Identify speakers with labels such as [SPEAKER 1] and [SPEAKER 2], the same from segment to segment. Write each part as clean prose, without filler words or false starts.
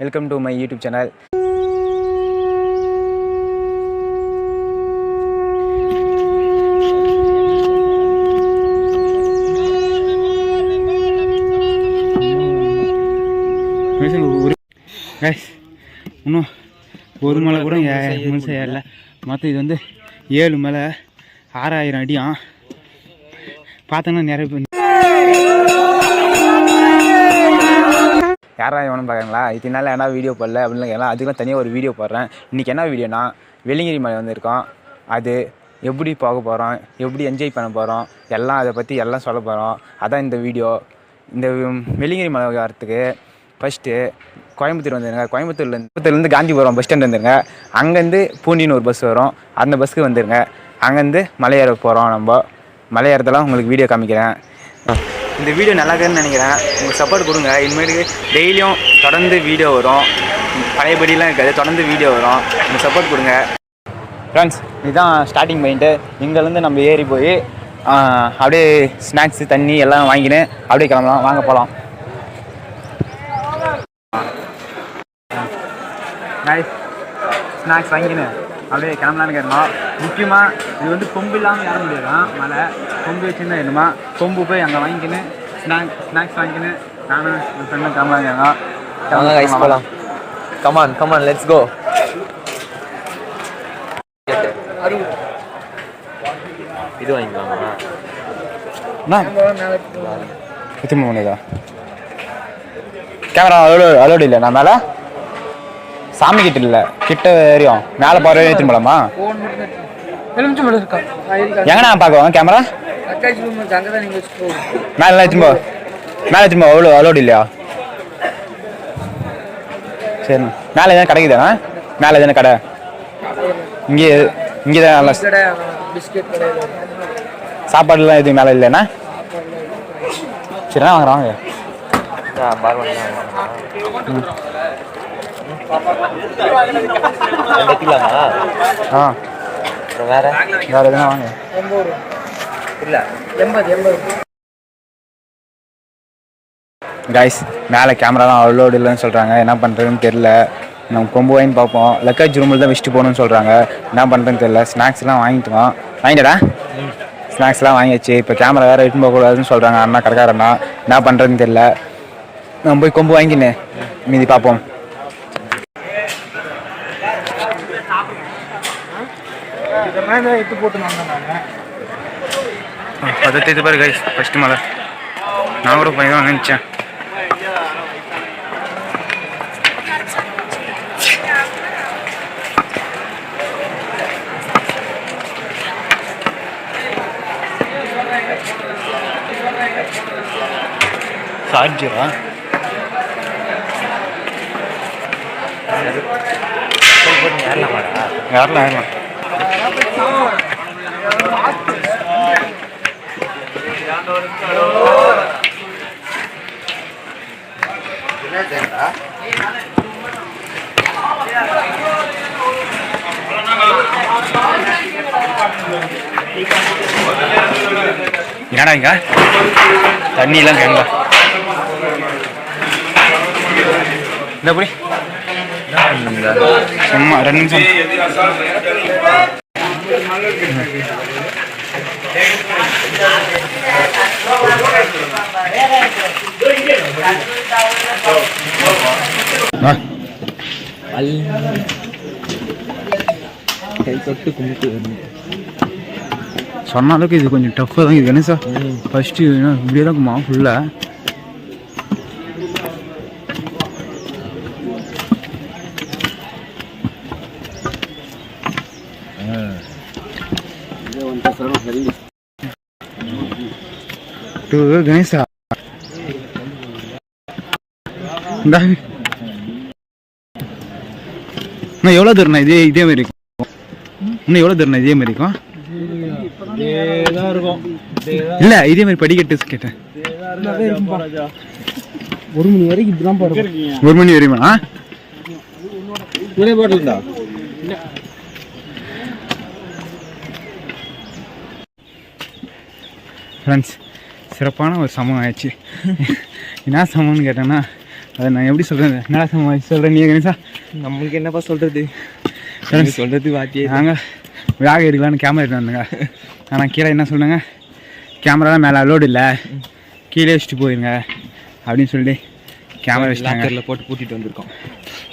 [SPEAKER 1] Welcome to my YouTube channel. இன்னும் ஒரு மலை கூட முழுசாக ஏறல. மொத்தம் இது வந்து 7 மலை 6000 அடியும் பார்த்தோன்னா நிறைய பேர் யாரா எவனும் பார்க்குறாங்களா. இதனால என்ன வீடியோ போடல அப்படின்னு கேட்கலாம். அதுக்கெல்லாம் தனியாக ஒரு வீடியோ போடுறேன். இன்றைக்கி என்ன வீடியோனா வெள்ளிங்கிரி மலை வந்திருக்கோம். அது எப்படி போக போகிறோம், எப்படி என்ஜாய் பண்ண போகிறோம், எல்லாம் அதை பற்றி எல்லாம் சொல்ல போகிறோம். அதான் இந்த வீடியோ. இந்த வெள்ளிங்கிரி மலை வரத்துக்கு ஃபஸ்ட்டு கோயம்புத்தூர் வந்துடுங்க. கோயம்புத்தூர்லேருந்து காந்திபுரம் பஸ் ஸ்டாண்ட் வந்துடுங்க. அங்கேருந்து பூண்டின்னு ஒரு பஸ் வரும், அந்த பஸ்ஸுக்கு வந்துடுங்க. அங்கேருந்து மலையேற போகிறோம். நம்ம மலையேறதெல்லாம் உங்களுக்கு வீடியோ காமிக்கிறேன். இந்த வீடியோ நல்லா இருக்குன்னு நினைக்கிறேன். உங்களுக்கு சப்போர்ட் கொடுங்க. இனிமேட்டுக்கு டெய்லியும் தொடர்ந்து வீடியோ வரும். பழையபடியெலாம் இருக்காது, தொடர்ந்து வீடியோ வரும். உங்களுக்கு சப்போர்ட் கொடுங்க ஃப்ரெண்ட்ஸ். இதுதான் ஸ்டார்டிங் பாயிண்ட்டு. இங்கேருந்து நம்ம ஏறி போய் அப்படியே ஸ்நாக்ஸு தண்ணி எல்லாம் வாங்கின்னு அப்படியே கிளம்பலாம். வாங்க போகலாம். ஸ்நாக்ஸ் வாங்கின்னு அப்படியே கிளம்பலான்னு கேட்கணும். முக்கியமாக இது வந்து கொம்பு இல்லாமல் ஏற முடியாதான் மலை. கொம்பு வச்சுன்னு வேணுமா, கொம்பு போய் அங்கே வாங்கிக்கின்னு ஸ்நாக்ஸ் வாங்கிக்கின்னு நானும் என் ஃப்ரெண்டும் கிளம்பலாம் கேட்கணும்.
[SPEAKER 2] போகலாம். Come on let's go. இது வாங்கிக்கலாமா?
[SPEAKER 1] எத்தனை மணிதா கேமரா அலோடு இல்லை. நான் மேலே சாமி கிட்ட இல்லை, கிட்ட ஏறியும் மேலே போகிற எடுத்துன்னு போகலாமா? எங்கண்ணா பார்க்குவோம் கேமரா மேலே எடுத்துன்னு போ. மேலே எடுத்துன்னு போ. அலோடு இல்லையா? சரிண்ணா. மேலே எதுனா கிடைக்குதாண்ணா? மேலே எதுனா கடை இங்கே தான் நல்லா சாப்பாடுலாம் எதுவும் மேலே இல்லைண்ணா? சரிண்ணா வாங்குறோம். வாங்க
[SPEAKER 2] வேற
[SPEAKER 1] எதுனா வாங்க.
[SPEAKER 2] இல்லை
[SPEAKER 1] கைஸ் மேலே கேமராலாம் அலோடு இல்லைன்னு சொல்கிறாங்க. என்ன பண்ணுறதுன்னு தெரில. நம்ம கொம்பு வாங்கி பார்ப்போம். லக்கேஜ் ரூமில் தான் வச்சுட்டு போகணுன்னு சொல்கிறாங்க. என்ன பண்ணுறதுன்னு தெரில. ஸ்நாக்ஸ்லாம் வாங்கிட்டோம். வாங்கிட்டடா ஸ்நாக்ஸ்லாம் வாங்கியாச்சு. இப்போ கேமரா வேறு எடுத்துன்னு போகக்கூடாதுன்னு சொல்கிறாங்க அண்ணா கடைக்காரண்ணா. என்ன பண்ணுறதுன்னு தெரில. நம்ம போய் கொம்பு வாங்கினேன் மீதி பார்ப்போம். பதத்தை பாரு கைஸ். ஃபஸ்ட்டு மலை நான் கூட போய் தான் நினச்சேன். சார்ஜரா யாரெல்லாம் என்னடா இங்க தண்ணியெல்லாம் கேங்க இந்த புரி சும்மா 2 நிமிஷம். சொன்ன அளவுக்கு இது கொஞ்சம் டஃப்பாக தான் இது கணேசா. ஃபஸ்ட்டு இப்படியே தான் இருக்குமா ஃபுல்லாக. கணேசா இன்னும் எவ்வளோ தூரண்ணா இதே மாதிரி இருக்கும்? இன்னும் எவ்வளோ தூரண்ணா இதே மாதிரி இருக்கும்? இல்லை இதே மாதிரி படிக்கட்டு கேட்டேன்.
[SPEAKER 3] 1 மணி வரைக்கும் இப்படிதான் பாருங்க.
[SPEAKER 1] 1 மணி வரையுமா? ஃப்ரெண்ட்ஸ் சிறப்பான ஒரு சம்பவம் ஆயிடுச்சு. என்ன சம்பவம்னு கேட்டேன்னா அதை நான் எப்படி சொல்கிறேன் என்ன சொல்கிறேன் நீ கணேசா?
[SPEAKER 2] நம்மளுக்கு என்னப்பா சொல்கிறது, சொல்கிறது வாத்தியே.
[SPEAKER 1] நாங்கள் வியாக இருக்கலான்னு கேமரா எடுத்து வந்தேங்க. ஆனால் கீழே என்ன சொன்னாங்க, கேமராலாம் மேலே அலோடு இல்லை, கீழே வச்சுட்டு போயிருங்க அப்படின்னு சொல்லிட்டு கேமரா வச்சுட்டாங்க.
[SPEAKER 2] போட்டு பூட்டிட்டு வந்திருக்கோம்.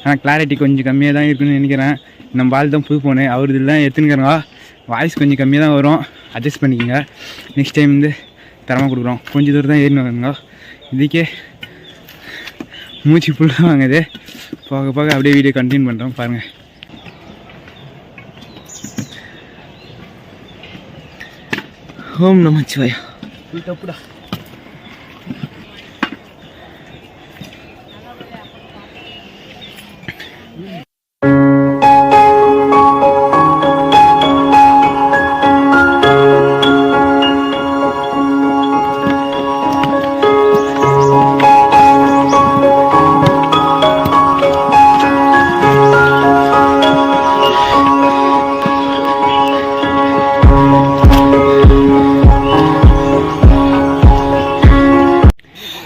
[SPEAKER 1] ஆனால் கிளாரிட்டி கொஞ்சம் கம்மியாக தான் இருக்குன்னு நினைக்கிறேன். நம்ம பால் தான் புது ஃபோனு, அவரு இதெல்லாம் எடுத்துனுக்கிறோங்க. வாய்ஸ் கொஞ்சம் கம்மியாக தான் வரும், அட்ஜஸ்ட் பண்ணிக்கோங்க. நெக்ஸ்ட் டைம் வந்து தரமாக கொடுக்குறோம். கொஞ்சம் தூரம் தான் ஏறினு வருங்க. இதுக்கே மூச்சு ஃபுல்லாக வாங்குது. போக போக அப்படியே வீடியோ கண்டினியூ பண்ணுறோம் பாருங்கள்.
[SPEAKER 2] ஓம் நமச்சிவாயா.
[SPEAKER 1] தப்புடா.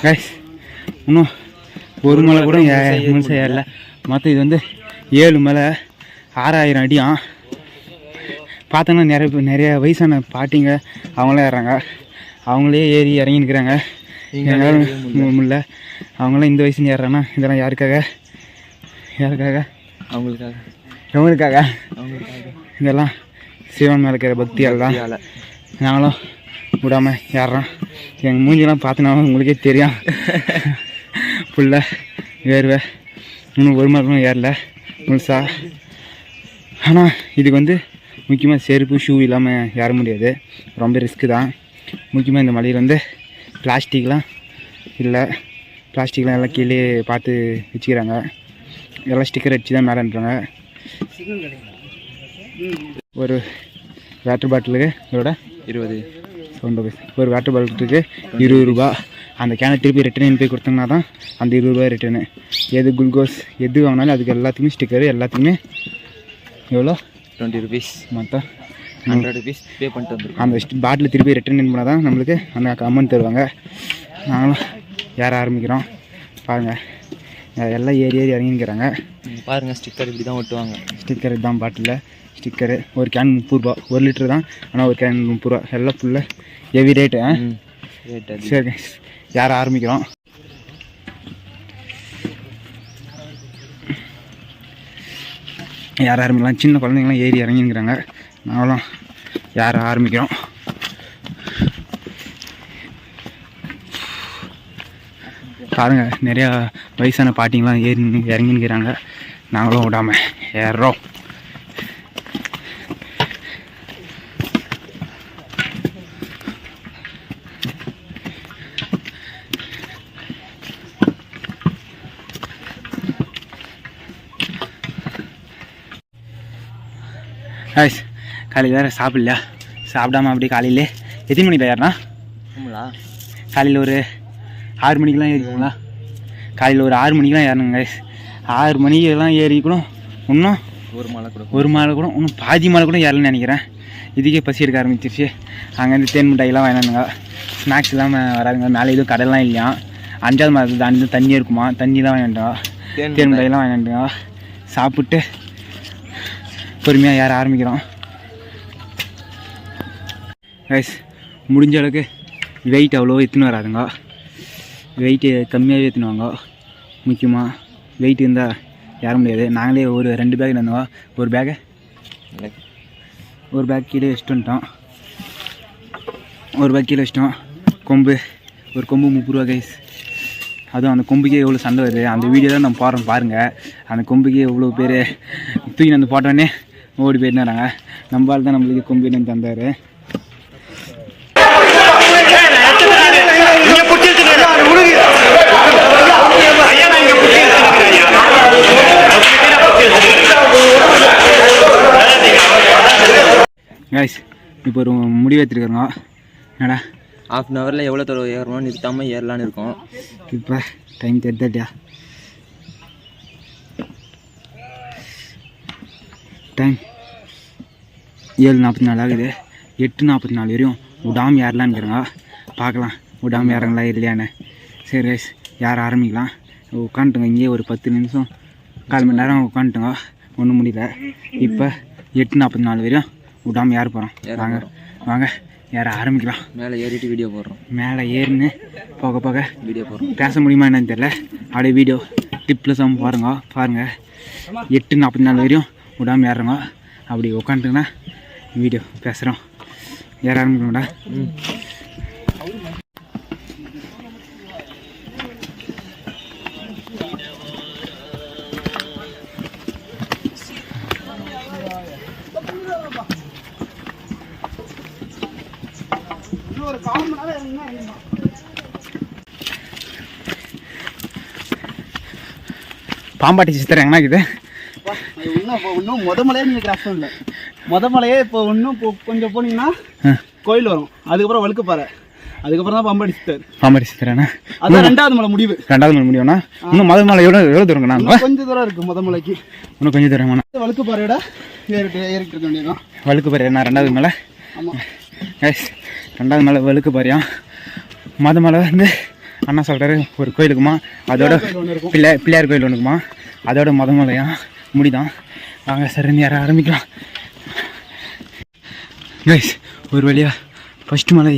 [SPEAKER 1] கைஸ் இன்னும் ஒரு மலை கூட முழுசாக ஏறல. மொத்தம் இது வந்து 7 மலை 6000 அடியும். பார்த்தோன்னா நிறைய வயசான பாட்டிங்க அவங்களாம் ஏறுறாங்க. அவங்களே ஏறி இறங்கினுக்கிறாங்க. எங்களால் முடியல. அவங்களாம் இந்த வயசுன்னு ஏறுறாங்கன்னா இதெல்லாம் யாருக்காக
[SPEAKER 2] அவங்களுக்காக
[SPEAKER 1] எவங்களுக்காக? இதெல்லாம் சிவன் மேலே இருக்கிற பக்தியால் தான் நாங்களும் விடாமல் ஏறுறோம். எங்கள் மூஞ்சிலாம் பார்த்தோன்னா உங்களுக்கே தெரியும், ஃபுல்லாக வேர்வை. இன்னும் ஒரு மணி நேரம் ஏறல முழுசா. ஆனால் இதுக்கு வந்து முக்கியமாக செருப்பு ஷூ இல்லாமல் ஏற முடியாது, ரொம்ப ரிஸ்க்கு தான். முக்கியமாக இந்த மலையில் வந்து பிளாஸ்டிக்லாம் இல்லை, பிளாஸ்டிக்லாம் எல்லாம் கீழே பார்த்து வச்சுக்கிறாங்க. எல்லாம் ஸ்டிக்கர் அடிச்சு தான் மேலேன்றாங்க. ஒரு வாட்டர் பாட்டிலுக்கு இதோட
[SPEAKER 2] 20
[SPEAKER 1] ரூபாய். ஒரு வாட்டர் பாட்டிலுக்கு 20 ரூபா. அந்த கேனை திருப்பி ரிட்டர்ன் போய் கொடுத்தோம்னா தான் அந்த 20 ரூபாய் ரிட்டர்னு. எது குளுக்கோஸ் எது வாங்கினாலும் அதுக்கு எல்லாத்துக்குமே ஸ்டிக்கரு, எல்லாத்துக்குமே எவ்வளோ
[SPEAKER 2] 20 ருபீஸ்.
[SPEAKER 1] மொத்தம்
[SPEAKER 2] 100 ருபீஸ் பே பண்ணிட்டு வந்துருக்கோம்.
[SPEAKER 1] அந்த பாட்டில் திருப்பி ரிட்டர்ன் பண்ணால் தான் நம்மளுக்கு அந்த அமௌண்ட் தருவாங்க. நாங்களும் ஏற ஆரம்பிக்கிறோம் பாருங்கள். எல்லாம் ஏறி இறங்கிக்கிறாங்க
[SPEAKER 2] பாருங்கள். ஸ்டிக்கர் இப்படி தான் ஒட்டுவாங்க.
[SPEAKER 1] ஸ்டிக்கர் இதுதான் பாட்டிலில் ஸ்டிக்கரு. ஒரு கேன் 30 ரூபா, 1 லிட்டரு தான். ஆனால் ஒரு கேன் 30 ரூபா. எல்லாம் ஃபுல்லாக ஹெவி ரேட்டு. சரி யார ஆரம்பிக்கிறோம். யார் ஆரம்பிக்கலாம்? சின்ன குழந்தைங்களாம் ஏறி இறங்கிங்கிறாங்க. நாங்களும் யார் ஆரம்பிக்கிறோம். பாருங்கள், நிறையா வயசான பாட்டிங்களாம் ஏறி இறங்கிங்கிறாங்க. நாங்களும் விடாமல் ஏறுறோம். கைஸ் காலையில் வேறு சாப்பிடல, சாப்பிடாம அப்படியே காலையிலே எத்தனை மணிக்கு ஏறினா? காலையில் ஒரு 6 மணிக்கெலாம் ஏறிக்கோங்களா? காலையில் ஒரு 6 மணிக்கெலாம் ஏறணுங்க கைஸ். 6 மணிக்கெல்லாம் ஏறிக்கணும். இன்னும் ஒரு மாலை கூட இன்னும் பாதி மாலை கூட ஏறலன்னு நினைக்கிறேன். இதுக்கே பசி எடுக்க ஆரம்பிச்சிருச்சு. அங்கேருந்து தேன் மிட்டாயெல்லாம் வாங்கினாங்க. ஸ்நாக்ஸ் இல்லாமல் வராதுங்க. மேலே எதுவும் கடைலாம் இல்லையா. 5வது மாதத்துக்கு தாண்டி தண்ணி இருக்குமா, தண்ணிலாம் வாங்கிட்டோம். தேன் மிட்டாயெல்லாம் வாங்கிட்டோங்க. சாப்பிட்டு பொறுமையாக ஏற ஆரம்பிக்கிறோம் கைஸ். முடிஞ்ச அளவுக்கு வெயிட் அவ்வளோ எடுத்துன்னு வராதுங்க. வெயிட்டு கம்மியாகவே எடுத்துன்னு வாங்க. முக்கியமாக வெயிட் இருந்தால் ஏற முடியாது. நாங்களே ஒரு 2 பேக் இருந்தோம். ஒரு பேக் கீழே வச்சுட்டு வந்துட்டோம். ஒரு பேக் கீழே வச்சிட்டோம். கொம்பு ஒரு கொம்பு 30 ரூபா கைஸ். அதுவும் அந்த கொம்புக்கே எவ்வளோ சண்டை வருது. அந்த வீடியோ தான் நம்ம போடுறோம் பாருங்கள். அந்த கொம்புக்கே எவ்வளோ பேர் தூக்கி வந்து போட்டோன்னே ஓடி போயிட்டுனாங்க. நம்மளால் தான் நம்மளுக்கு கொம்பு வந்து தந்தார். கைஸ் இப்போ ஒரு முடிவு எடுத்துருக்குறோங்க. என்னடா
[SPEAKER 2] ½ அன் ஹவரில் எவ்வளோ தூரம் ஏறணும் நிறுத்தாமல் ஏறலான்னு இருக்கோம்.
[SPEAKER 1] இப்போ டைம் 10:30. டைம் 7:44 ஆகுது. 8:44 வரையும் விடாமல் ஏறலான்னுக்கிறோங்க. பார்க்கலாம் விடாமல் ஏறங்களா இல்லையான்னு. சரி கைஸ் யார் ஆரம்பிக்கலாம். உட்காந்துட்டோங்க இங்கேயே ஒரு 10 நிமிஷம் 1/4 மணி நேரம் உட்காந்துட்டோங்க, ஒன்றும் முடியல. இப்போ 8:44 வரையும் விடாமல் ஏற போகிறோம். வாங்க வாங்க ஏற ஆரம்பிக்கலாம்.
[SPEAKER 2] மேலே ஏறிட்டு வீடியோ போடுறோம்.
[SPEAKER 1] மேலே ஏறின்னு போக போக
[SPEAKER 2] வீடியோ போடுறோம்.
[SPEAKER 1] பேச முடியுமா என்னன்னு தெரியல. அப்படியே வீடியோ டிப்ஸும் பாருங்கள். 8:44 வரையும் விடாமல் ஏறுறோங்க. அப்படி உட்காந்துட்டுங்கன்னா வீடியோ பேசுகிறோம். ஏற ஆரம்பிக்கணும்டா. பாம்பாட்டி சித்திரம் எங்கன்னா இருக்குது.
[SPEAKER 3] இன்னும் மலையே நீங்கள் கிராஸ் பண்ணல. மலையே இப்போ இன்னும் கொஞ்சம் போனீங்கன்னா கோயில் வரும். அதுக்கப்புறம் வழுக்குப்பாறை, அதுக்கப்புறம் தான் பாம்பாட்டி சித்திரண்ணா. அதான் 2வது மலை முடிவு. 2வது மலை முடியும்னா இன்னும் மலை எவ்வளோ தூரங்கண்ணா? கொஞ்சம் தூரம் இருக்குது. மலைக்கு இன்னும் கொஞ்சம் தூரங்கண்ணா. வழுக்குப்பாறையோட ஏறிட்டு இருக்க வேண்டியதான். வழுக்குப்பாறை என்ன 2வது மலை? ஆமாம், 2வது மலை வழுக்குப்பாறையா. மலை வந்து அண்ணா சொல்கிறாரு ஒரு கோயிலுக்குமா, அதோட பிள்ளையார் கோயில் ஒன்றுக்குமா, அதோட மலையா முடிதான். வாங்க சரின்னு ஏற ஆரம்பிக்கலாம். கைஸ் ஒரு வழியாக ஃபஸ்ட்டு மலை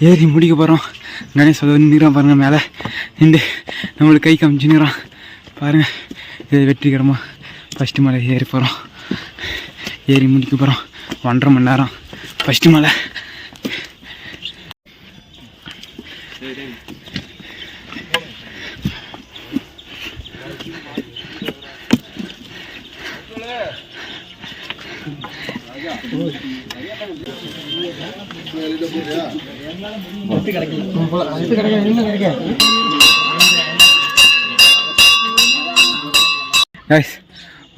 [SPEAKER 3] ஏறி முடிக்க போகிறோம். கணேஷ் அதை நிற்கிறான் பாருங்கள், மேலே நின்று நம்மளுக்கு கை காமிச்சு நிற்கிறான் பாருங்கள். இது வெற்றிகரமாக ஃபஸ்ட்டு மலை ஏறி போகிறோம். ஏறி முடிக்க போகிறோம். 1.5 மணி நேரம் ஃபஸ்ட்டு மலை.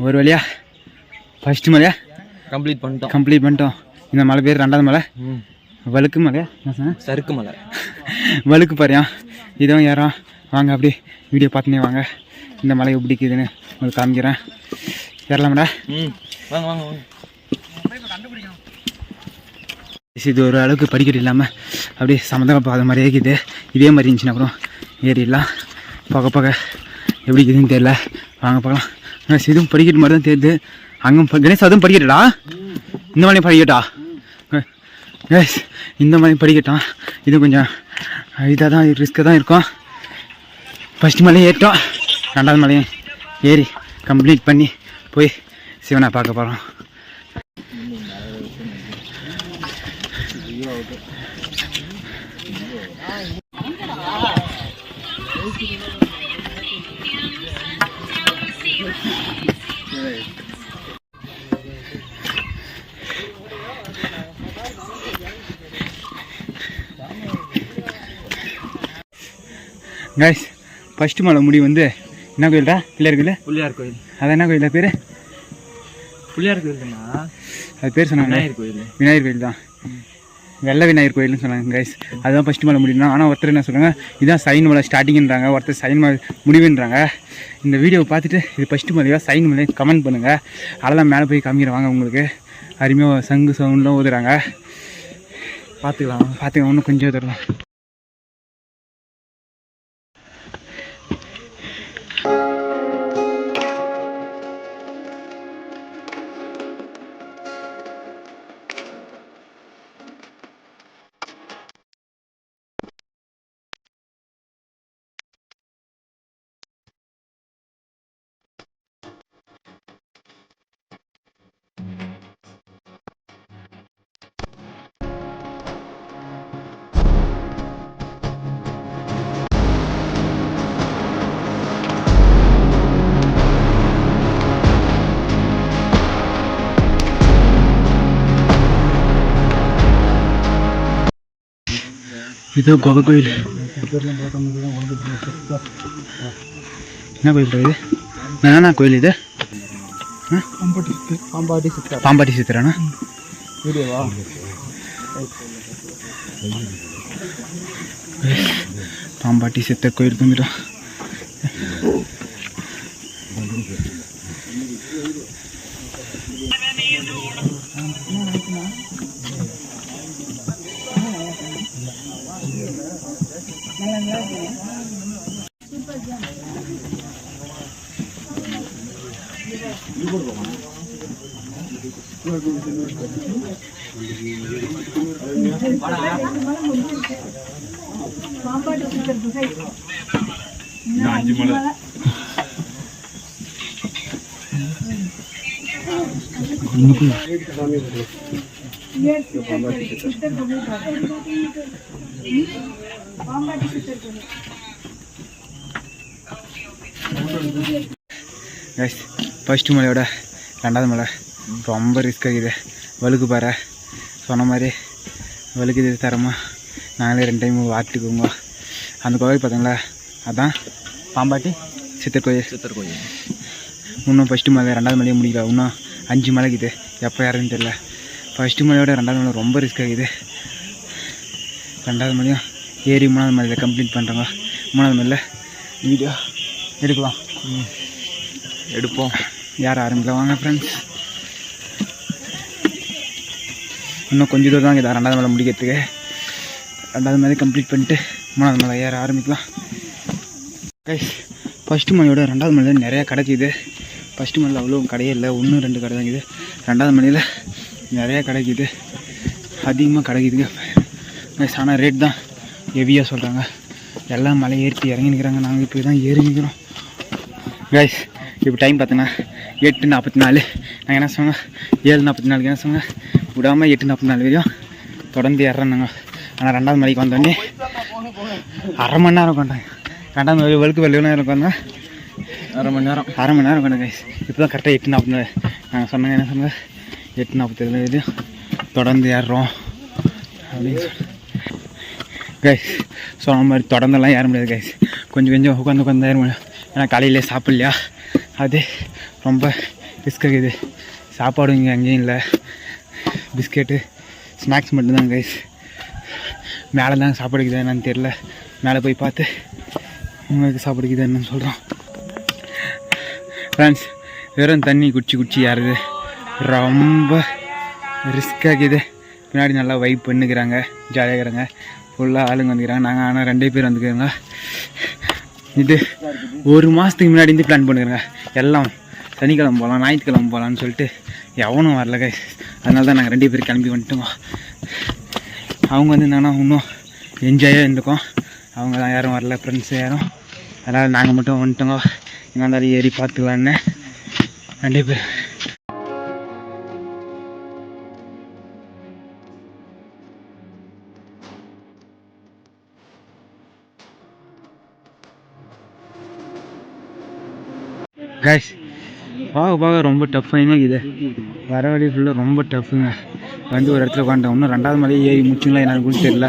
[SPEAKER 3] ஒரு வழியா ஃபஸ்ட்டு மலையா
[SPEAKER 2] கம்ப்ளீட்
[SPEAKER 1] பண்ணிட்டோம். இந்த மலை பேர் 2வது மலை வழுக்கு மலையா,
[SPEAKER 2] சறுக்கு மலை,
[SPEAKER 1] வழுக்கு பாரியா. இதுவும் ஏறோம். வாங்க அப்படியே வீடியோ பார்த்துனே வாங்க. இந்த மலை எப்படி இருக்குதுன்னு உங்களுக்கு காமிக்கிறேன். ஏறலாம்டா.
[SPEAKER 2] வாங்க வாங்க வாங்க.
[SPEAKER 1] இது ஒரு அளவுக்கு படிக்கட்டு இல்லாமல் அப்படியே சமதளம் பாதை மாதிரியே இருக்குது. இதே மாதிரி இருந்துச்சுன்னா அப்புறம் ஏறிடலாம். போக போக எப்படி இருக்குதுன்னு தெரியல. வாங்க பார்க்கலாம். இதுவும் படிக்கட்டு மாதிரி தான் தெரியுது. அங்கே கணேஷ் அதுவும் படிக்கட்டா? இந்த மலையும் படிக்கட்டா? எஸ், இந்த மலையும் படிக்கட்டான். இது கொஞ்சம் இதாக தான் ரிஸ்க்காக தான் இருக்கும். ஃபஸ்ட்டு மலையும் ஏறிட்டோம். 2வது மலையும் ஏறி கம்ப்ளீட் பண்ணி போய் சிவனை பார்க்க போகிறோம். கைஸ் ஃபஸ்ட்டு மலை முடி வந்து என்ன கோயில்டா? பிள்ளையார் கோயில். அது என்ன கோயில் பேர்?
[SPEAKER 2] பிள்ளையார் கோயில்னா
[SPEAKER 1] அது பேர் சொன்னாங்க விநாயகர் கோயில் தான். வெள்ளை விநாயகர் கோயில்னு சொன்னாங்க கைஸ். அதுதான் ஃபஸ்ட்டு மலை முடியும்னா. ஆனால் ஒருத்தர் என்ன சொல்கிறாங்க இதுதான் சைன் மலை ஸ்டார்டிங்கிறாங்க, ஒருத்தர் சைன் மலை முடிவுன்றாங்க. இந்த வீடியோவை பார்த்துட்டு இது ஃபஸ்ட்டு மலையா சைன் மலை கமெண்ட் பண்ணுங்கள். அதெல்லாம் மேலே போய் காமிக்கிறவாங்க. உங்களுக்கு அருமையாக சங்கு சவுண்ட்லாம் ஊதுறாங்க. பார்த்துக்கலாம் இன்னும் கொஞ்சம் தரலாம். இது குகை கோயில். என்ன கோயில் இது? என்னண்ணா கோயில் இது? பாம்பாட்டி சித்திரண்ணா. பாம்பாட்டி சித்தர் கோயில் வந்துட்டோம். ஃபஸ்ட்டு மலையோட ரெண்டாவது மலை ரொம்ப ரிஸ்க் ஆகுது. வழுக்கு பாறை சொன்ன மாதிரி வழுக்குது தரமாக. நாங்களே 2 டைம் வாட்டுக்குவோங்க. அந்த கோவில் பார்த்தீங்களா, அதுதான் பாம்பாட்டி சித்தர் கோயில். இன்னும் ஃபஸ்ட்டு மலை ரெண்டாவது மலையே முடியல. இன்னும் 5 மலைக்குது. எப்போ யாருன்னு தெரியல. ஃபஸ்ட்டு மலையோட ரெண்டாவது மலை ரொம்ப ரிஸ்க் ஆகுது. ரெண்டாவது மலையும் ஏறி 3வது மலையில் கம்ப்ளீட் பண்ணுறாங்க. 3வது மலையில் வீடியோ எடுக்கலாம், எடுப்போம். யார் ஆரம்பிக்கலாம் வாங்க ஃப்ரெண்ட்ஸ். இன்னும் கொஞ்சம் தூரம் தான் இதை 2வது மலை முடிக்கிறதுக்கு. 2வது மலை கம்ப்ளீட் பண்ணிட்டு 3வது மலை ஏற ஆரம்பிக்கலாம். கைஸ், ஃபஸ்ட்டு மலையோட 2வது மலையில் நிறையா கிடைக்கிது. ஃபஸ்ட்டு மலையில் அவ்வளோ கடையே இல்லை, 1-2 கடை தான் இருக்குது. 2வது மலையில் நிறையா கிடைக்கிது, அதிகமாக கிடைக்கிதுங்க. கைஸ், ஆனால் ரேட் தான் ஹெவியாக சொல்கிறாங்க. எல்லாம் மலை ஏறிட்டு இறங்கி நிற்கிறாங்க. நாங்கள் இப்போ தான் ஏறி நிற்கிறோம். கைஸ், இப்போ டைம் பார்த்தோன்னா 8:44. நாங்கள் என்ன சொன்னோங்க, 7:44 என்ன சொன்னாங்க, விடாமல் 8:44 வரையும் தொடர்ந்து ஏறுறாங்க. ஆனால் 2வது மலைக்கு வந்தோடனே அரை மணி நேரம் உட்காந்தாங்க. 2வது மலை வழுக்கு வெள்ளை நேரம் உட்காந்தா அரை மணி நேரம் உட்காந்து. கைஸ், இப்போ தான் கரெக்டாக 8:44 நாங்கள் சொன்னாங்க. என்ன சொன்னாங்க, 8:47 வரையும் தொடர்ந்து ஏறுறோம் அப்படின்னு கைஸ். சொன்ன மாதிரி தொடர்ந்தெல்லாம் ஏற முடியாது கைஸ். கொஞ்சம் உட்காந்து ஏற முடியும். ஏன்னா காலையிலே சாப்பிட்லையா, அது ரொம்ப ரிஸ்க் ஆகுது. சாப்பாடு இங்கே அங்கேயும் இல்லை, பிஸ்கெட்டு ஸ்நாக்ஸ் மட்டும்தான் கைஸ். மேலே தான் சாப்பிடுக்குது என்னன்னு தெரில. மேலே போய் பார்த்து உங்களுக்கு சாப்பிடுக்குது என்னன்னு சொல்கிறோம் ஃப்ரெண்ட்ஸ். வெறும் தண்ணி குடிச்சு ஏறுது, ரொம்ப ரிஸ்க் ஆகுது. பின்னாடி நல்லா வைப் பண்ணுக்கிறாங்க, ஜாலியாக இருக்கிறாங்க. ஃபுல்லாக ஆளுங்க வந்துக்கிறாங்க. நாங்கள் ஆனால் 2 பேர் வந்துக்கிறோங்க. இது 1 மாதத்துக்கு முன்னாடி இருந்து பிளான் பண்ணுறேங்க. எல்லாம் சனிக்கிழமை போகலாம், ஞாயிற்றுக்கிழமை போகலான்னு சொல்லிட்டு எவனும் வரல கைஸ். அதனால தான் நாங்கள் 2 பேர் கிளம்பி வந்துட்டோங்க. அவங்க வந்து என்னன்னா இன்னும் என்ஜாயாக இருந்துக்கோம். அவங்க தான் யாரும் வரல, ஃப்ரெண்ட்ஸ் யாரும். அதனால் நாங்கள் மட்டும் வந்துட்டோங்க. என்ன இருந்தாலும் ஏறி பார்த்துக்கலான்னு 2 பேர். கைஸ், பார்க்க ரொம்ப டஃப்பாக இது. வர வழி ஃபுல்லாக ரொம்ப டஃப்புங்க. வந்து ஒரு இடத்துல உட்காந்துட்டோம். இன்னும் 2வது மலையை ஏறி முடிச்சுங்களா என்னன்னு கூட தெரியல.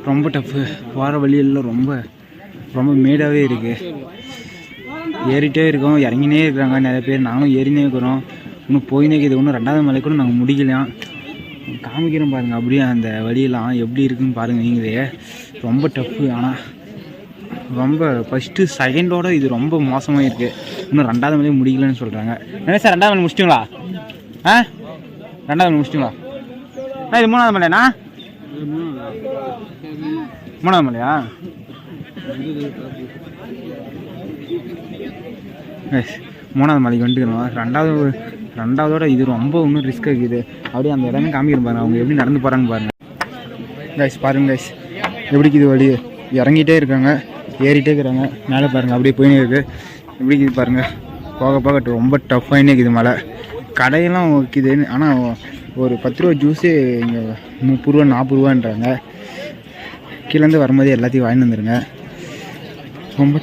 [SPEAKER 1] ரொம்ப டஃப்பு. வர வழியெல்லாம் ரொம்ப மேடாகவே இருக்குது. ஏறிட்டே இருக்கோம், இறங்கினே இருக்கிறாங்க நிறைய பேர். நாங்களும் ஏறினே இருக்கிறோம். இன்னும் போயினே இருக்குது. இன்னும் 2வது மலை கூட நாங்கள் முடிக்கலாம். காமிக்கிறோம் பாருங்கள், அப்படியே அந்த வழியெல்லாம் எப்படி இருக்குதுன்னு பாருங்கள் நீங்களே. ரொம்ப டஃப்பு. ஆனால் ரொம்ப ஃபஸ்ட்டு செகண்டோட இது ரொம்ப மோசமாக இருக்குது. இன்னும் 2வது மலையை முடிக்கலன்னு சொல்கிறாங்க. என்ன சார், 2வது மலை முடிச்சிட்டிங்களா? 2வது மலை முடிச்சிட்டிங்களா? இது 3வது மலையாண்ணா? 3வது மலையா? எஸ், 3வது மலைக்கு வந்துக்கணும். 2வதோட இது ரொம்ப இன்னும் ரிஸ்க் ஆகுது. அப்படியே அந்த இடமே காமிக்கிறேன் பாருங்கள், அவங்க எப்படி நடந்து போகிறாங்க பாருங்கள் கைஸ். பாருங்கள் கைஸ், எப்படி இது வழி இறங்கிட்டே இருக்காங்க, ஏறிட்டே இருக்கிறாங்க. மேலே பாருங்கள் அப்படியே போயினே இருக்குது. எப்படி இது பாருங்கள், போக ரொம்ப டஃப்பாகினே இருக்குது மலை. கடையெல்லாம் இருக்குது. ஆனால் ஒரு 10 ரூபா ஜூஸே இங்கே 30 ரூபா 40 ரூபான்றாங்க. கீழேருந்து வரும்போது எல்லாத்தையும் வாங்கிட்டு வந்துடுங்க. ரொம்ப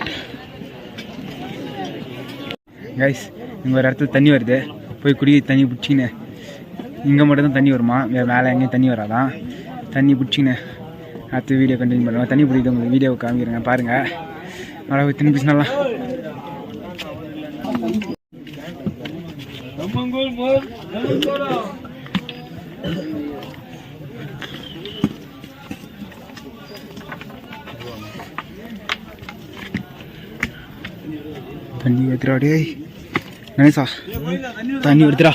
[SPEAKER 1] கைஸ், இங்கே ஒரு இடத்துல தண்ணி வருது, போய் குடி தண்ணி பிடிச்சிக்கின்னு. இங்கே மட்டும்தான் தண்ணி வருமா, மேலே எங்கேயும் தண்ணி வராதான். தண்ணி பிடிச்சிக்கின்னு அடுத்த வீடியோ கண்டினியூ பண்ணுவேன். தண்ணி பிடிக்கிட்டு உங்களுக்கு வீடியோவை காமிக்கிறேங்க பாருங்கள். மழை திரும்பி நல்லா தண்ணி எடுத்துடாடே கணேசா, தண்ணி எடுத்துடா.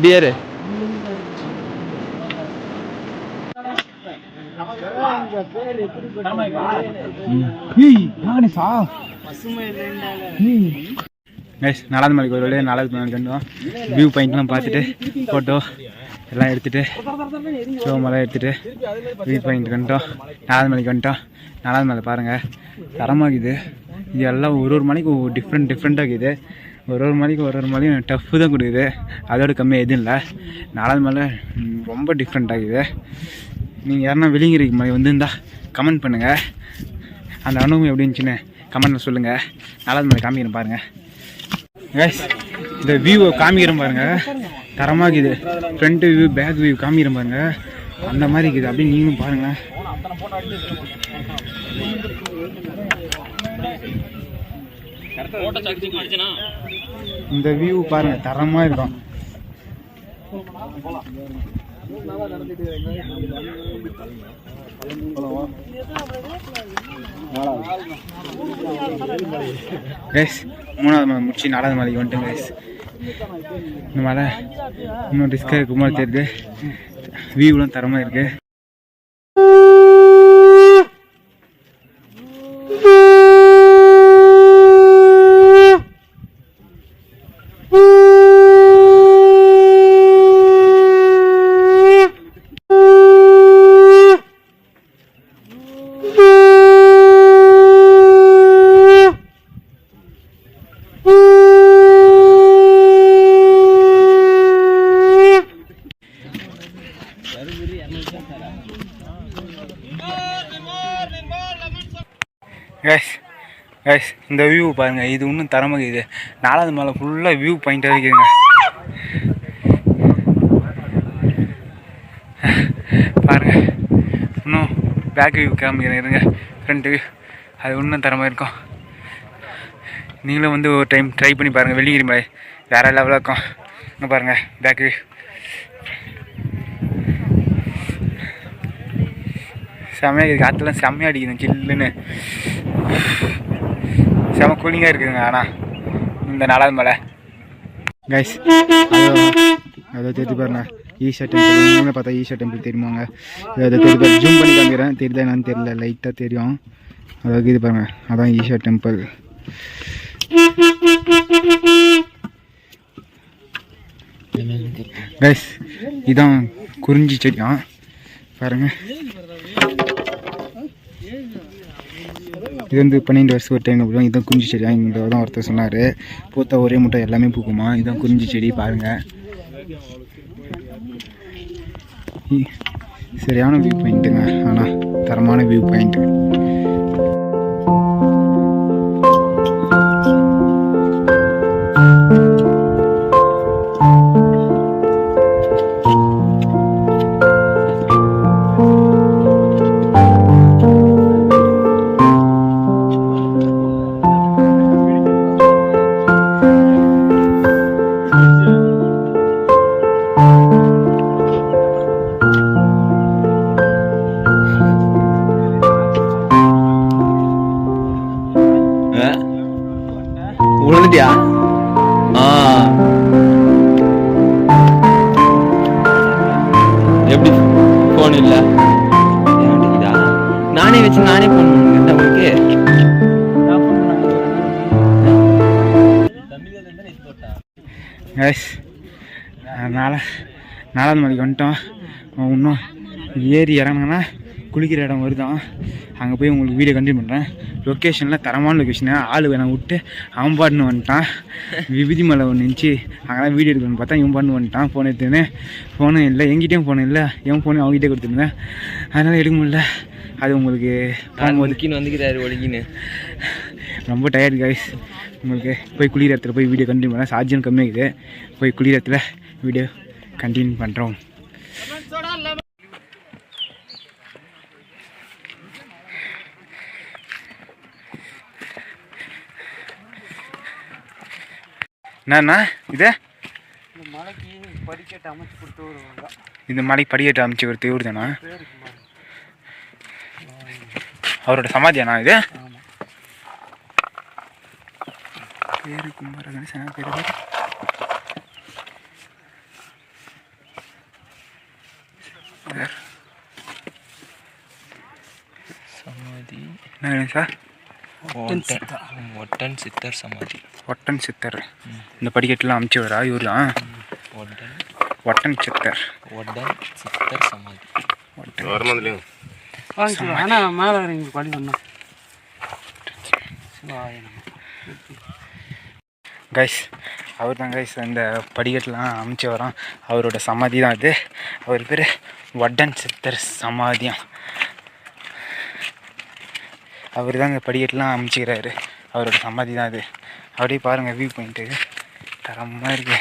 [SPEAKER 2] டியரு
[SPEAKER 1] நாலாவது மலைக்கு ஒரு வழியாக நாலாவது மலைக்கு வந்தோம். வியூ பாயிண்ட்லாம் பார்த்துட்டு ஃபோட்டோ எல்லாம் எடுத்துகிட்டு ஷோமெல்லாம் எடுத்துகிட்டு வியூ பாயிண்ட் வந்துட்டோம். நாலாவது மலைக்கு வந்துட்டோம். நாலாவது மலை பாருங்கள் தரமாகுது. இது எல்லாம் ஒரு ஒரு மலைக்கு டிஃப்ரெண்ட்டாக இருக்குது. ஒரு மலைக்கு மலையும் டஃப்பு தான் கொடுக்குது. அதோட கம்மியாக எதுவும் இல்லை. நாலாவது மலை ரொம்ப டிஃப்ரெண்ட்டாகுது. நீங்கள் யாருன்னா வெள்ளிங்கிரி மலை வந்துருந்தால் கமெண்ட் பண்ணுங்கள். அந்த அனுபவம் எப்படி இருந்துச்சுன்னு கமெண்ட்டில் சொல்லுங்கள். நாலாவது மலை காமிக்கிறேன் பாருங்கள். கைஸ் இந்த வியூவை காமிக்கிறேன் பாருங்கள். தரமாக இருக்குது. ஃப்ரண்ட் வியூ பேக் வியூ காமிக்கிறேன் பாருங்கள். அந்த மாதிரி இருக்குது. அப்படியே நீங்களும் பாருங்கள். இந்த வியூ பாருங்க தரமா இருக்கும். கைஸ் மூணாவது மலை முடிச்சு நாலாவது மலைக்கு வந்துட்டேன் கைஸ். இந்த மலை இன்னும் ரிஸ்காக இருக்கு மாதிரி தெரியுது. வியூலாம் தரமா இருக்கு. கைஸ் இந்த வியூ பாருங்கள். இது இன்னும் தரமாக இது. நாலாவது மலை ஃபுல்லாக வியூ பாயிண்ட்டாக இருக்குதுங்க. பாருங்கள் இன்னும் பேக் வியூ காமிக்கிறேன் இருங்க. ஃப்ரண்ட் வியூ அது இன்னும் தரமாக இருக்கும். நீங்களும் வந்து ஒரு டைம் ட்ரை பண்ணி பாருங்கள். வெள்ளிங்கிரி மலை வேறு லெவலாக இருக்கும். இன்னும் பாருங்கள் பேக் வியூ செம்மையாக இருக்குது. காற்றுலாம் செம்மையாக அடிக்குது சில்லுன்னு. செம கூலிங்காக இருக்குதுங்க. ஆனால் இந்த நாலாவது மலை கைஸ் அதை தெரிஞ்சு பாருங்க. ஈஷா டெம்பிள் பார்த்தா ஈஷா டெம்பிள் தெரியுமாங்க? அதை தெரிஞ்சு ஜூம் பண்ணி காமிக்கிறேன். தெரியுதா என்னன்னு தெரியல, லைட்டாக தெரியும். அதாவது இது பாருங்க அதான் ஈஷா டெம்பிள். கைஸ் இதான் குறிஞ்சி செடியான் பாருங்க. இது வந்து 12 வருஷம் ஒரு டைம் போடுவோம். இதுதான் குறிஞ்சி செடி. இங்கே தான் ஒருத்தர் சொன்னார் பூத்தா ஒரே முட்டை எல்லாமே பூக்குமா. இதுதான் குறிஞ்சி செடி பாருங்கள். சரியான வியூ பாயிண்ட்டுங்க. ஆனால் தரமான வியூ பாயிண்ட்டு.
[SPEAKER 2] உழுந்துட்டியா? எப்படி ஃபோன் இல்லை? நானே வச்சு நானே ஃபோன் பண்ணுறேன் உங்களுக்கு.
[SPEAKER 1] நாலாவது மணிக்கு வந்துட்டோம். இன்னும் ஏறி இறங்கினா குளிக்கிற இடம் வருதான். அங்கே போய் உங்களுக்கு வீடியோ கண்டினியூ பண்ணுறேன். லொக்கேஷனில் தரமான லொக்கேஷனு. ஆள் வேணா விட்டு அவன் பாட்டுன்னு வந்துட்டான். விபூதி மலை ஒன்று இருந்துச்சு அங்கெல்லாம் வீடியோ எடுக்கணும்னு பார்த்தா இவன் பாட்டுன்னு வந்துட்டான். ஃபோன் எடுத்துன்னு ஃபோனும் இல்லை, எங்கிட்டையும் ஃபோன் இல்லை. என் ஃபோனு அவங்ககிட்டே கொடுத்துருந்தேன். அதனால் எடுக்க முடியல. அது உங்களுக்கு
[SPEAKER 2] போகும்போது வந்துக்கிறாரு ஒழுங்கின்னு.
[SPEAKER 1] ரொம்ப டயர்டு கைஸ். உங்களுக்கு போய் குளிர இடத்துல போய் வீடியோ கண்டினியூ பண்ணேன். சார்ஜும் கம்மியாகுது. போய் குளிர இடத்துல வீடியோ கண்டினியூ பண்ணுறோம். என்னண்ணா இது
[SPEAKER 3] இந்த மலைக்கு படிக்கட்டு அமைச்சு கொடுத்து வருவாங்க.
[SPEAKER 1] இந்த மலைக்கு படிக்கட்டு அமைச்சு கொடுத்து இவர் தானா அவரோட சமாதியாண்ணா இது? பேரு குமார கணேசனா பேரு
[SPEAKER 2] சமாதி
[SPEAKER 1] என்ன கணேசா?
[SPEAKER 2] ஒட்டன் சித்தர் சமாதி.
[SPEAKER 1] ஒட்டன் சித்தர். இந்த படிக்கட்டுலாம் அமுச்சு வரா இவர் தான்? ஒட்டன் சித்தர்.
[SPEAKER 2] ஒட்டன் சித்தர் சமாதி.
[SPEAKER 3] ஆனால் மேலே எங்களுக்கு படி பண்ணோம்.
[SPEAKER 1] கைஸ் அவர் தான் கைஸ் அந்த படிக்கட்டுலாம் அமுச்சு வரோம். அவரோட சமாதி தான் அது. அவர் பேர் ஒட்டன் சித்தர் சமாதியம். அவர் தான் இந்த படிக்கட்டுலாம் அமுச்சிக்கிறாரு. அவரோட சமாதி தான் அது. அப்படியே பாருங்கள் வியூ பாயிண்ட்டு தரமாக இருக்கு.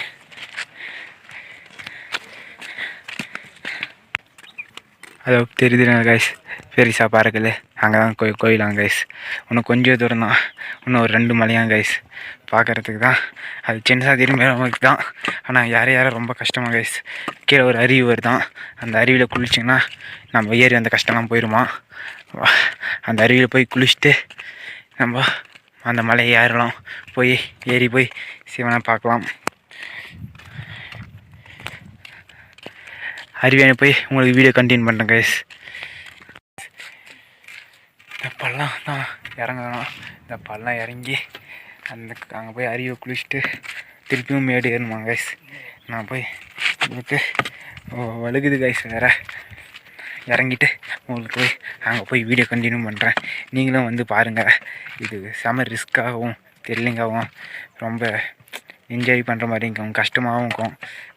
[SPEAKER 1] அது தெரியுதுங்க கைஸ், பெரிசா பார்க்கல அங்கே தான் கோயிலாங்க கைஸ். இன்னும் கொஞ்சம் தூரம் தான், இன்னும் ஒரு 2 மலையாங்க கைஸ் பார்க்குறதுக்கு தான். அது சின்னதாக திரும்பி நமக்கு தான். ஆனால் யாரும் ரொம்ப கஷ்டமாக கைஸ். கீழே ஒரு அருவி வருதான், அந்த அருவியில் குளிச்சிங்கன்னா நம்ம ஏறி அந்த கஷ்டம்லாம் போயிடுமா. அந்த அருவியில் போய் குளிச்சுட்டு நம்ம அந்த மலையை ஏறலாம், போய் ஏறி போய் சிவனை பார்க்கலாம். அருவியான போய் உங்களுக்கு வீடியோ கண்டினியூ பண்ணுறேன் கைஸ். இந்த பள்ளம் தான் இறங்கணும். இந்த பள்ளம் இறங்கி அங்கே போய் அருவியை குளிச்சுட்டு திருப்பியும் மேடு ஏறணுமா கைஸ். நான் போய் உங்களுக்கு வழுகுது கைஸ் வேறு. இறங்கிட்டு உங்களுக்கு போய் அங்கே போய் வீடியோ கண்டினியூ பண்ணுறேன். நீங்களும் வந்து பாருங்கள். இது செம ரிஸ்க்காகவும் த்ரில்லிங்காகவும் ரொம்ப என்ஜாய் பண்ணுற மாதிரி இருக்கும், கஷ்டமாகவும் இருக்கும்.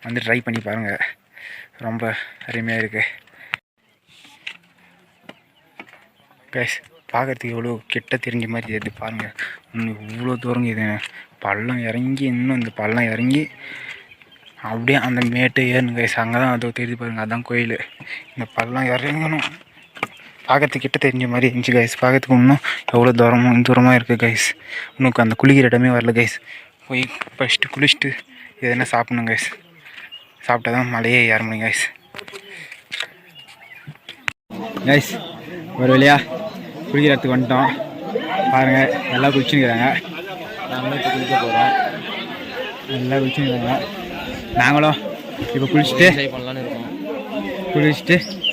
[SPEAKER 1] வந்து ட்ரை பண்ணி பாருங்கள், ரொம்ப அருமையாக இருக்குது கைஸ். பார்க்குறதுக்கு எவ்வளோ கிட்ட தெரிஞ்ச மாதிரி தெரியுது பாருங்கள். இன்னும் இவ்வளோ தூரம் இது பள்ளம் இறங்கி, இன்னும் இந்த பள்ளம் இறங்கி அப்படியே அந்த மேட்டு ஏறணும் கைஸ். அங்கே தான் அதோ தெரிஞ்சு பாருங்கள், அதுதான் கோயில். இந்த பள்ளம் இறங்கணும். பார்க்கறதுக்கு கிட்ட தெரிஞ்ச மாதிரி இருந்துச்சு கைஸ். பார்க்கறதுக்கு இன்னும் எவ்வளோ தூரமாக இருக்குது கைஸ். இன்னும் அந்த குளிக்கிற இடமே வரல கைஸ். போய் ஃபஸ்ட்டு குளிச்சுட்டு எதுனா சாப்பிட்ணும் கைஸ். சாப்பிட்டா தான் மலையே ஏற முடியும் கைஸ். கைஸ் ஒரு வழியாக குளிக்கிற இடத்துக்கு வந்துட்டோம். பாருங்கள் எல்லாம் குளிச்சுக்கிறாங்க. நாங்களும் இப்போ குளிக்க போகிறோம். எல்லாம் குளிச்சுக்கிறாங்க. நாங்களும் இப்போ குளிச்சுட்டு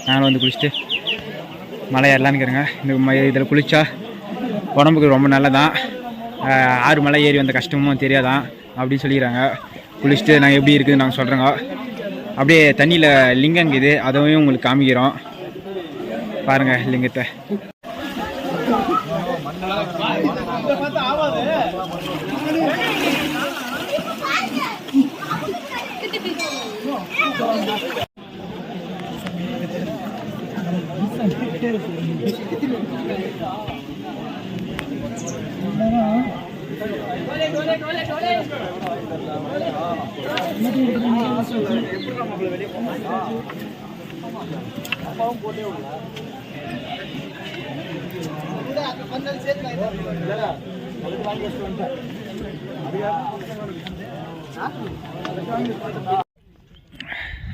[SPEAKER 1] நாங்களும் வந்து குளிச்சுட்டு மலை ஏறலான்னு இருக்கிறேங்க. இந்த இதில் குளித்தா உடம்புக்கு ரொம்ப நல்லதான். 6 மலை ஏறி வந்த கஷ்டமும் தெரியாதான் அப்படின்னு சொல்லிக்கிறாங்க. குளிச்சுட்டு நாங்கள் எப்படி இருக்குதுன்னு நாங்கள் சொல்கிறோங்க. அப்படியே தண்ணியில் லிங்கம் இருக்குது, அதையும் உங்களுக்கு காமிக்கிறோம். பாருங்கள் லிங்கத்தை.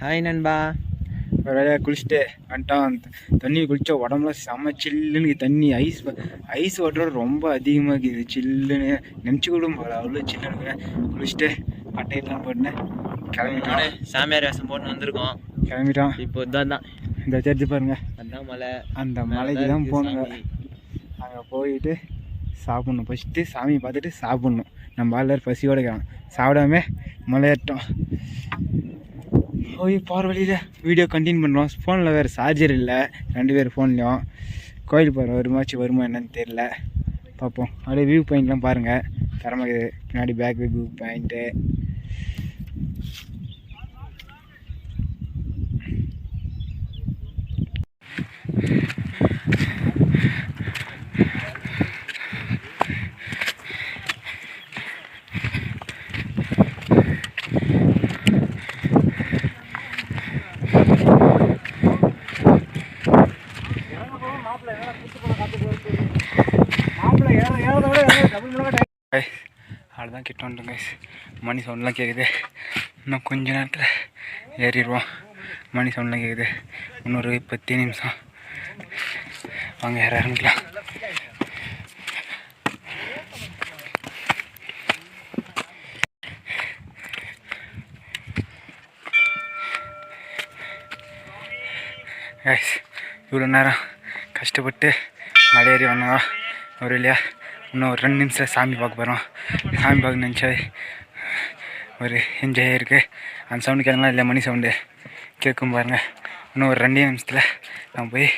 [SPEAKER 2] ஹாய் நண்பா.
[SPEAKER 1] ஒரு வேலையாக குளிச்சுட்டு வந்துட்டோம். தண்ணி குளித்தா உடம்புல செம்ம சில்லுன்னு தண்ணி. ஐஸ் வாட்டரோட ரொம்ப அதிகமாக இருக்குது. சில்லுன்னு நினச்சி கூட போகல, அவ்வளோ சில்லுன்னு. குளிச்சுட்டு பட்டையெல்லாம் போட்டுன்னு கிளம்பிட்டோம்.
[SPEAKER 2] சாமியார் வேஷம் போட்டு வந்திருக்கோம்.
[SPEAKER 1] கிளம்பிட்டோம்.
[SPEAKER 2] இப்போ தான்
[SPEAKER 1] இந்த தெரிஞ்சு பாருங்க,
[SPEAKER 2] அதான் மலை.
[SPEAKER 1] அந்த மலைக்கு தான் போகணுங்க. அங்கே போயிட்டு சாப்பிட்ணும். ஃபஸ்ட்டு சாமியை பார்த்துட்டு சாப்பிட்ணும். நம்ம எல்லாரும் பசியோடு இருக்கிறோம், சாப்பிடாம மலையேட்டோம். போய் போகிற வழியில் வீடியோ கண்டினியூ பண்ணுறோம். ஃபோனில் வேறு சார்ஜர் இல்லை, 2 பேர் ஃபோன்லேயும். கோயில் போகிற வருமா என்னன்னு தெரில, பார்ப்போம். அப்படியே வியூ பாயிண்ட்லாம் பாருங்கள், தரமாக இருக்குது. பின்னாடி பேக் வியூ பாயிண்ட்டு. அவ்வளோதான் அவ்வளோதான் கிட்ட வந்துட்டோம் கைஸ். மணி சவுண்ட்லாம் கேட்குது. இன்னும் கொஞ்ச நேரத்தில் ஏறிடுவோம். மணி சவுண்ட்லாம் கேட்குது. இன்னொரு 10 நிமிஷம் வாங்க ஏற ஆரம்பிக்கலாம். கைஸ் இவ்வளோ நேரம் கஷ்டப்பட்டு மலை ஏறி வந்தோம். ஒரு இல்லையா இன்னும் ஒரு 2 நிமிஷத்தில் சாமி பார்க்க போகிறோம். சாமி பார்க்க நினச்சா ஒரு என்ஜாய் இருக்குது. அந்த சவுண்டு கேட்கலாம் இல்லை மணி சவுண்டு கேட்கும் பாருங்கள். இன்னும் ஒரு 2 நிமிஷத்தில் நம்ம போய்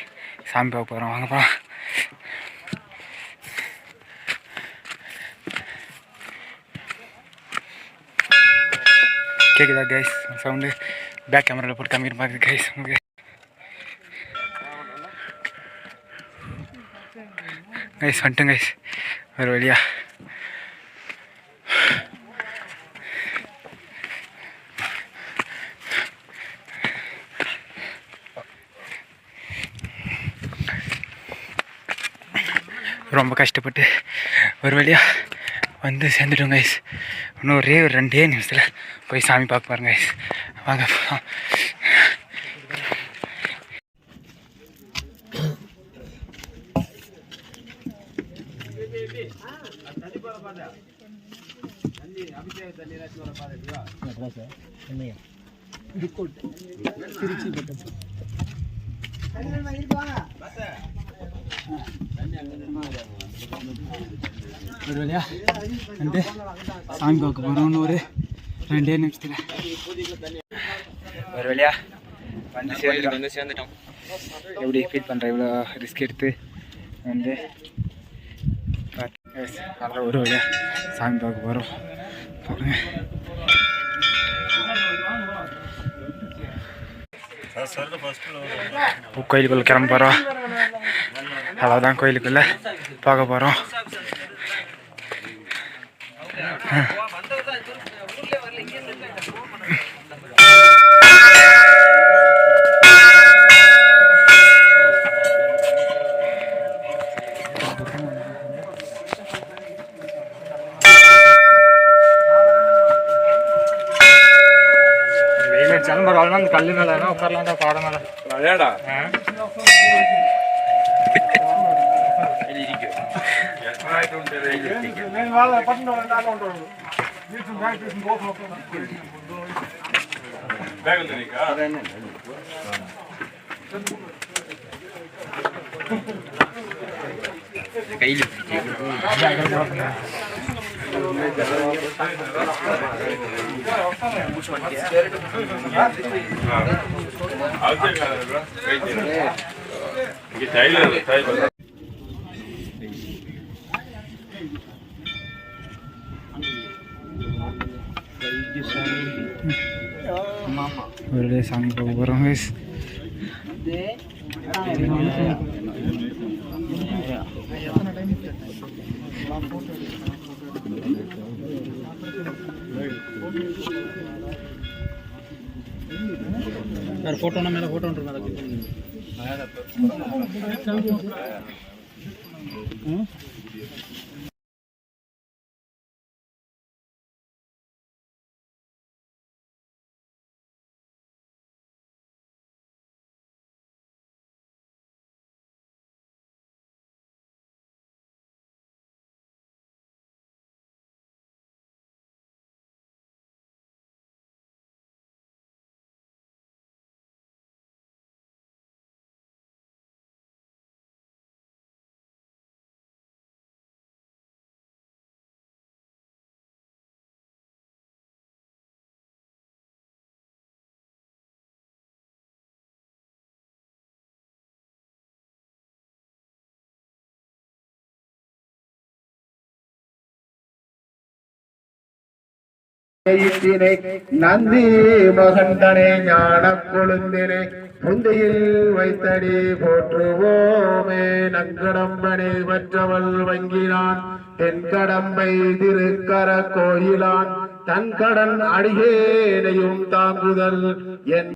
[SPEAKER 1] சாமி பார்க்க போகிறோம். வாங்க போகலாம். கேட்குதா கைஸ் சவுண்டு? பேக் கேமராவில் போட்டு காமிக்கிற பார்க்குது கைஸ் உங்களுக்கு. கைஸ் வந்துட்டோம் கைஸ் ஒரு வழியா. ரொம்ப கஷ்டப்பட்டு ஒரு வழியாக வந்து சேர்ந்துட்டோம் கைஸ். இன்னும் ஒரே ஒரு 2 நிமிஷத்தில் போய் சாமி பார்க்க பாருங்க கைஸ். வாங்க ஒரு வழியா வந்து சாமி பார்க்க போகிறோம்னு ஒரு 2 நிமிஷத்தில் ஒரு வழியா வந்து சேர்ந்துட்டோம். எப்படி ஃபீல் பண்ணுறேன் இவ்வளோ ரிஸ்க் எடுத்து வந்து அதில் ஒரு வழியா சாமி பார்க்க போகிறோம். கோயிலுக்குள்ளே கிளம்ப போகிறோம். அவ்வளோதான் கோயிலுக்குள்ளே பார்க்க போகிறோம்.
[SPEAKER 2] பரவாயில்ல அந்த கல்லு மேலே உட்காரலாம் பாட மேலே விளையாடா கையில் ஒரு சாமி பார்க்க போகிறோம்.
[SPEAKER 3] ஃபோட்டோனா மேலே ஃபோட்டோன்னு
[SPEAKER 4] நந்தி மகந்தனை ஞான கொழுந்தினை புந்தையில் வைத்தடி போற்றுவோமே. நங்கடம்பனை வற்றவள் வங்கினான் தென் கடம்பை திருக்கர கோயிலான் தன் கடன் அடியேனையும் தாங்குதல் என்